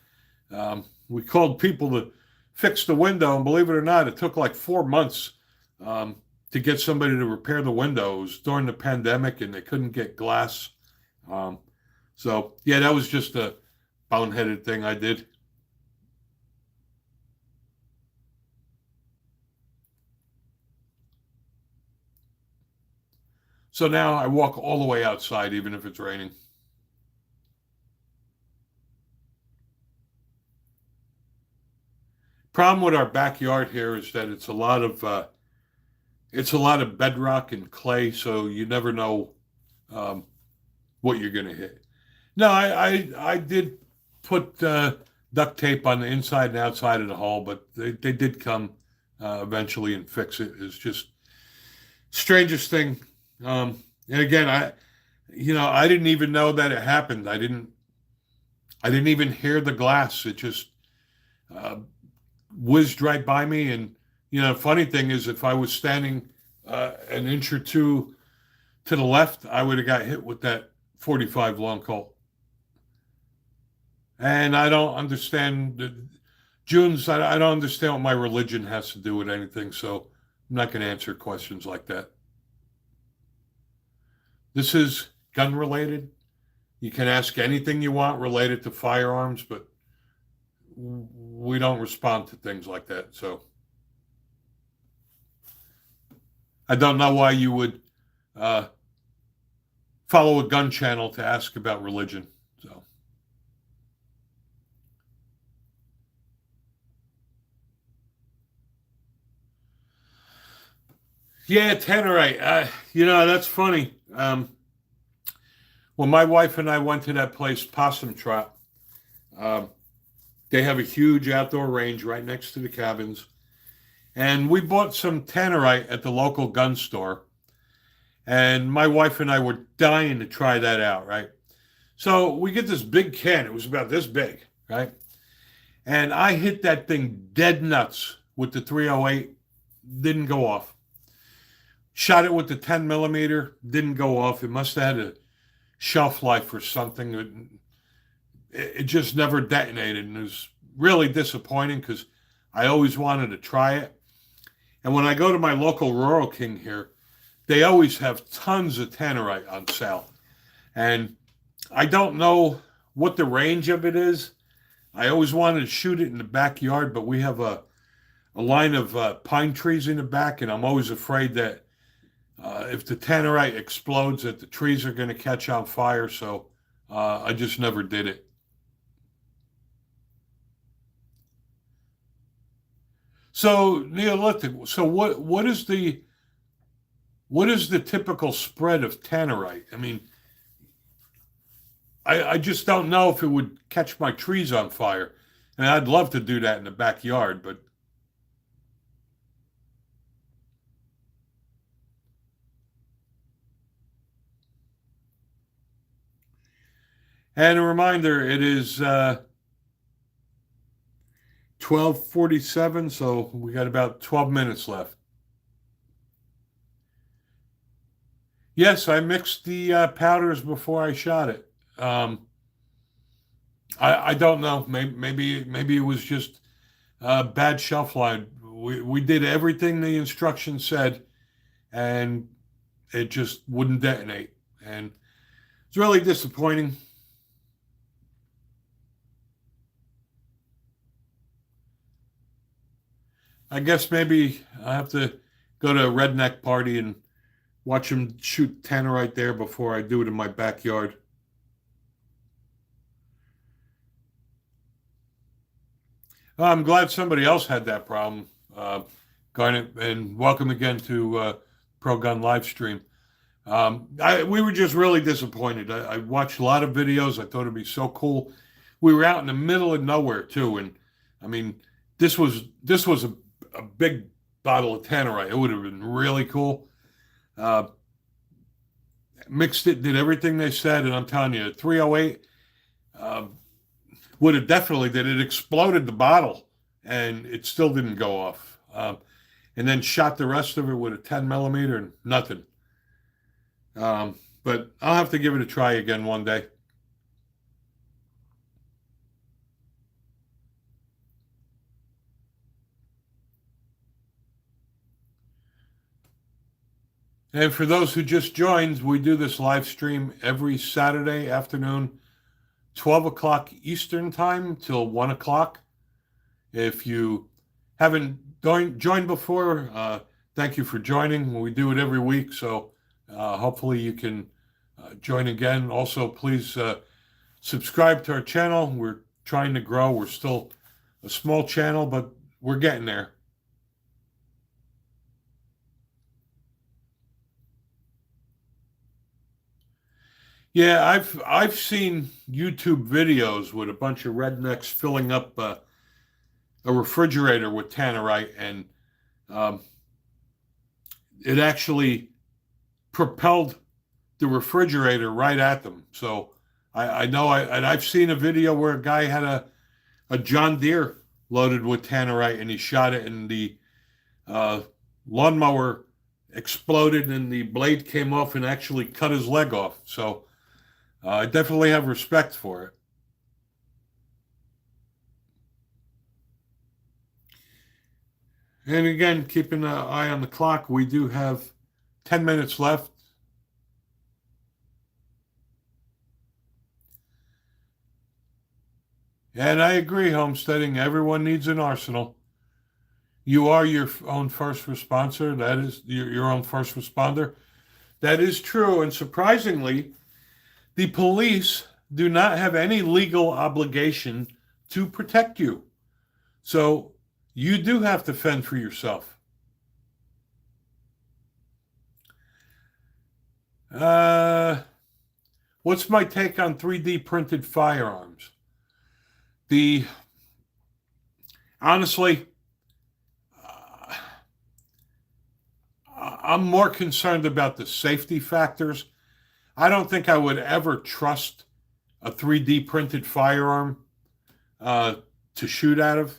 we called people to fix the window. And believe it or not, it took like 4 months to get somebody to repair the window. It was during the pandemic and they couldn't get glass. Um, so, yeah, that was just a boneheaded thing I did. So now I walk all the way outside, even if it's raining. Problem with our backyard here is that it's a lot of bedrock and clay, so you never know um, what you're going to hit. No, I did put duct tape on the inside and outside of the hole, but they did come eventually and fix it. It's just strangest thing. And again, I didn't even know that it happened. I didn't even hear the glass. It just uh, whizzed right by me. And the funny thing is, if I was standing an inch or two to the left, I would have got hit with that 45 long Colt. And I don't understand June's. I don't understand what my religion has to do with anything. So I'm not going to answer questions like that. This is gun related. You can ask anything you want related to firearms, but we don't respond to things like that. So I don't know why you would uh, follow a gun channel to ask about religion. So Yeah, Tannerite. That's funny. When my wife and I went to that place, Possum Trot, um, they have a huge outdoor range right next to the cabins. And we bought some Tannerite at the local gun store. And my wife and I were dying to try that out, right? So we get this big can. It was about this big, right? And I hit that thing dead nuts with the 308. Didn't go off. Shot it with the 10 millimeter. Didn't go off. It must have had a shelf life or something. It just never detonated. And it was really disappointing because I always wanted to try it. And when I go to my local Rural King here, they always have tons of Tannerite on sale. And I don't know what the range of it is. I always wanted to shoot it in the backyard, but we have a line of pine trees in the back, and I'm always afraid that if the Tannerite explodes, that the trees are going to catch on fire. So I just never did it. So Neolithic. So what is the typical spread of Tannerite? I mean, I just don't know if it would catch my trees on fire. And I'd love to do that in the backyard, but and a reminder, it is 12:47, so we got about 12 minutes left. Yes, I mixed the powders before I shot it. Um, I don't know. Maybe it was just bad shelf life. We did everything the instructions said, and it just wouldn't detonate, and it's really disappointing. I guess maybe I have to go to a redneck party and watch them shoot tannerite there before I do it in my backyard. I'm glad somebody else had that problem. Garnet, and welcome again to Pro Gun Live Stream. We were just really disappointed. I watched a lot of videos. I thought it'd be so cool. We were out in the middle of nowhere too, and I mean, this was a big bottle of tannerite. It would have been really cool. Uh, Mixed it, did everything they said, and I'm telling you, 308 uh, would have definitely did. It exploded the bottle, and it still didn't go off. And then shot the rest of it with a 10 millimeter and nothing. But I'll have to give it a try again one day. And for those who just joined, we do this live stream every Saturday afternoon, 12 o'clock Eastern time till 1 o'clock. If you haven't joined before, thank you for joining. We do it every week, so hopefully you can join again. Also, please subscribe to our channel. We're trying to grow. We're still a small channel, but we're getting there. Yeah, I've seen YouTube videos with a bunch of rednecks filling up a refrigerator with tannerite, and um, it actually propelled the refrigerator right at them. So I know and I've seen a video where a guy had a John Deere loaded with tannerite, and he shot it, and the uh, lawnmower exploded, and the blade came off and actually cut his leg off. So I definitely have respect for it. And again, keeping an eye on the clock, we do have 10 minutes left. And I agree, homesteading, everyone needs an arsenal. You are your own first responder. That is your own first responder. That is true. And surprisingly, the police do not have any legal obligation to protect you. So you do have to fend for yourself. Uh, what's my take on 3D printed firearms? The honestly, uh, I'm more concerned about the safety factors. I don't think I would ever trust a 3D printed firearm uh, to shoot out of.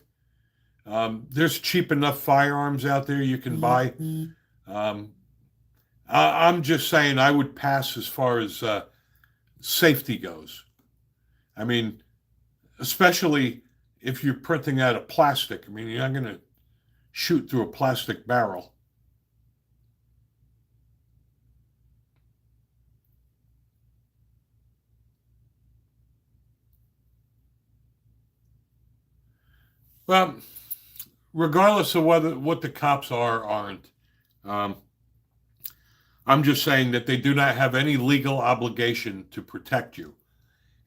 There's cheap enough firearms out there you can buy. Um, I'm just saying I would pass as far as safety goes. I mean, especially if you're printing out of plastic. I mean, you're not going to shoot through a plastic barrel. Well, regardless of whether what the cops are or aren't, um, I'm just saying that they do not have any legal obligation to protect you.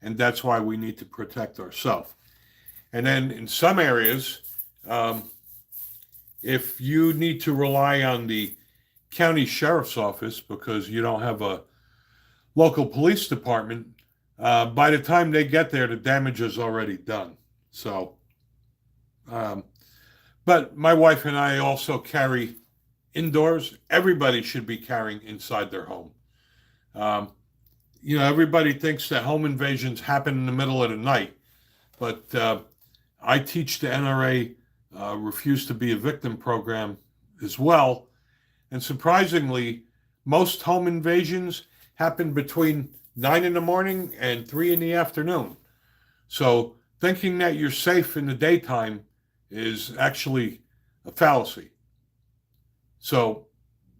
And that's why we need to protect ourselves. And then in some areas, um, if you need to rely on the county sheriff's office because you don't have a local police department, by the time they get there, the damage is already done. So, um, but my wife and I also carry indoors. Everybody should be carrying inside their home. Um, everybody thinks that home invasions happen in the middle of the night, but I teach the NRA Refuse to Be a Victim program as well. And surprisingly, most home invasions happen between 9 in the morning and 3 in the afternoon. So thinking that you're safe in the daytime is actually a fallacy. So,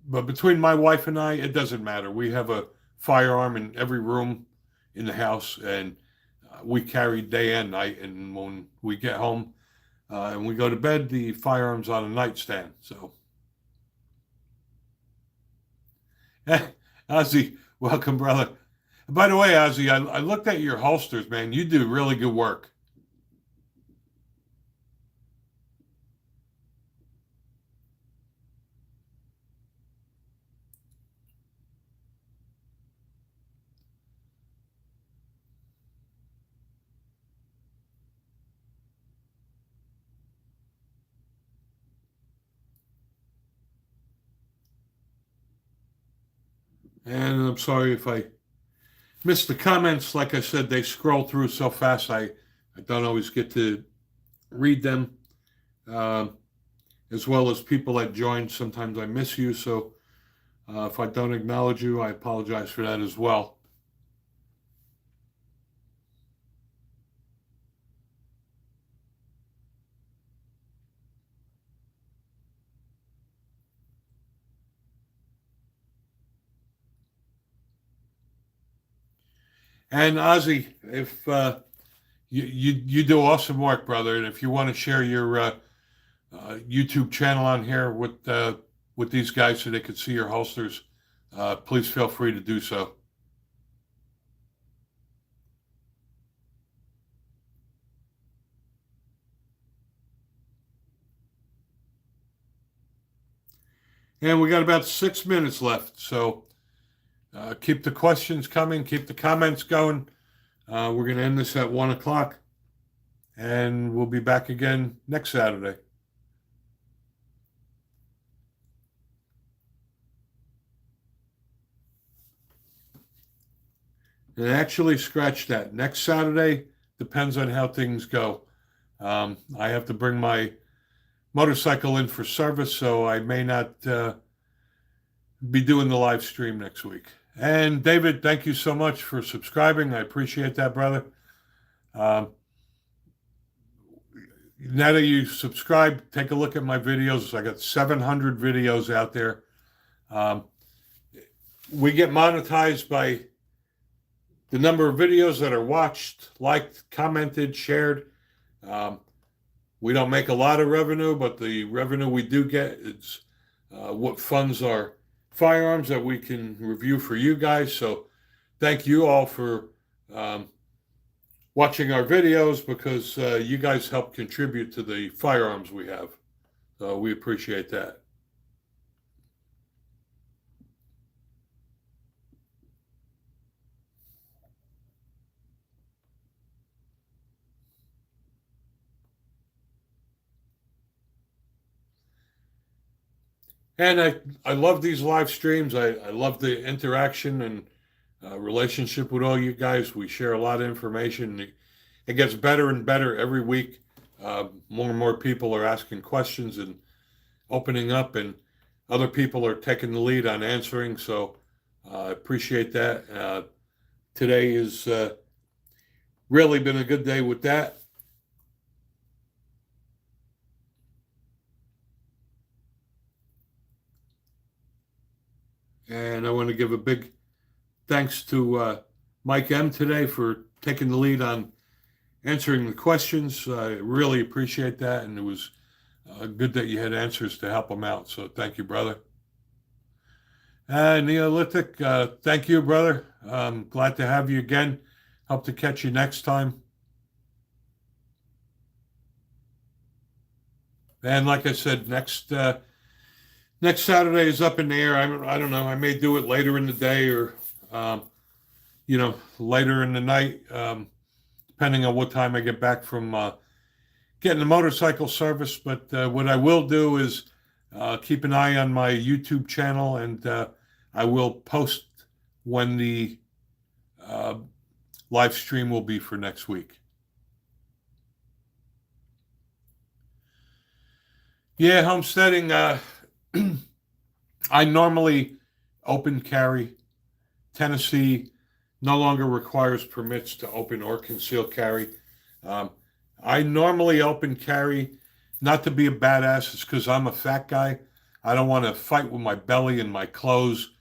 but between my wife and I, it doesn't matter. We have a firearm in every room in the house, and we carry day and night. And when we get home and we go to bed, the firearm's on a nightstand. So, Ozzy, welcome, brother. By the way, Ozzy, I looked at your holsters, man. You do really good work. And I'm sorry if I missed the comments. Like I said, they scroll through so fast, I don't always get to read them. Um, as well as people that join. Sometimes I miss you. So if I don't acknowledge you, I apologize for that as well. And Ozzy, if you do awesome work, brother, and if you want to share your YouTube channel on here with these guys so they could see your holsters, please feel free to do so. And we got about 6 minutes left, so keep the questions coming, keep the comments going. We're going to end this at 1 o'clock, and we'll be back again next Saturday. And actually, scratch that. Next Saturday depends on how things go. I have to bring my motorcycle in for service, so I may not be doing the live stream next week. And David, thank you so much for subscribing. I appreciate that, brother. Um, now that you subscribe, take a look at my videos. I got 700 videos out there. We get monetized by the number of videos that are watched, liked, commented, shared. We don't make a lot of revenue, but the revenue we do get is what funds our firearms that we can review for you guys. So thank you all for watching our videos because you guys help contribute to the firearms we have. So we appreciate that. And I love these live streams. I love the interaction and relationship with all you guys. We share a lot of information. It gets better and better every week. More and more people are asking questions and opening up, and other people are taking the lead on answering. So I appreciate that. Today has really been a good day with that. And I want to give a big thanks to Mike M today for taking the lead on answering the questions. I really appreciate that. And it was good that you had answers to help him out. So thank you, brother. Neolithic, thank you, brother. Glad to have you again. Hope to catch you next time. And like I said, next Saturday is up in the air. I don't know. I may do it later in the day or later in the night, depending on what time I get back from getting the motorcycle service. But what I will do is keep an eye on my YouTube channel, and I will post when the live stream will be for next week. Yeah, homesteading. I normally open carry. Tennessee no longer requires permits to open or conceal carry. I normally open carry, not to be a badass, it's because I'm a fat guy. I don't want to fight with my belly and my clothes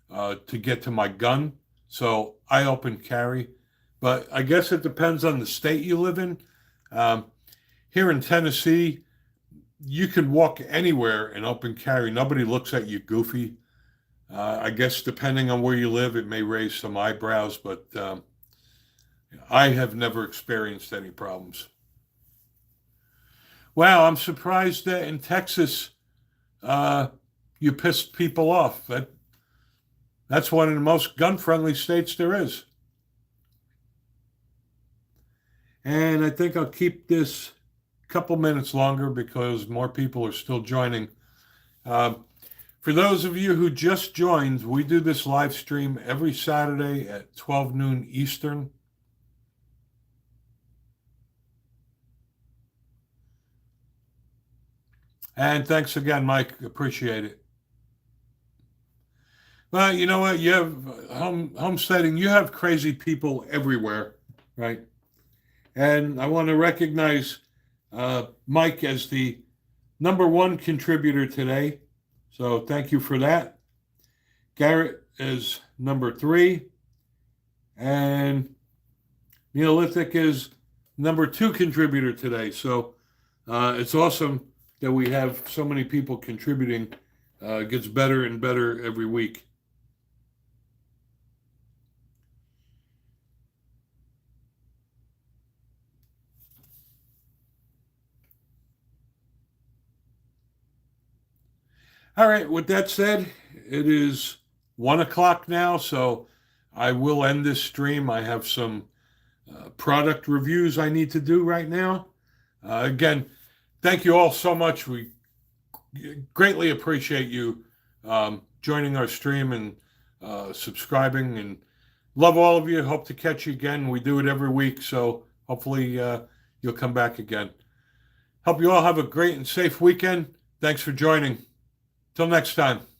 to get to my gun. So I open carry. But I guess it depends on the state you live in. Here in Tennessee, you can walk anywhere and open carry. Nobody looks at you goofy. I guess depending on where you live, it may raise some eyebrows, but I have never experienced any problems. Wow, I'm surprised that in Texas you pissed people off. That's one of the most gun-friendly states there is. And I think I'll keep this a couple minutes longer because more people are still joining. For those of you who just joined, we do this live stream every Saturday at 12 noon Eastern. And thanks again, Mike. Appreciate it. Well, you know what? You have homesteading, you have crazy people everywhere, right? And I want to recognize Mike as the #1 contributor today. So thank you for that. Garrett is #3. And Neolithic is #2 contributor today. So it's awesome that we have so many people contributing. It gets better and better every week. All right, with that said, it is 1 o'clock now, so I will end this stream. I have some product reviews I need to do right now. Again, thank you all so much. We greatly appreciate you joining our stream and subscribing, and love all of you. Hope to catch you again. We do it every week, so hopefully you'll come back again. Hope you all have a great and safe weekend. Thanks for joining. Till next time.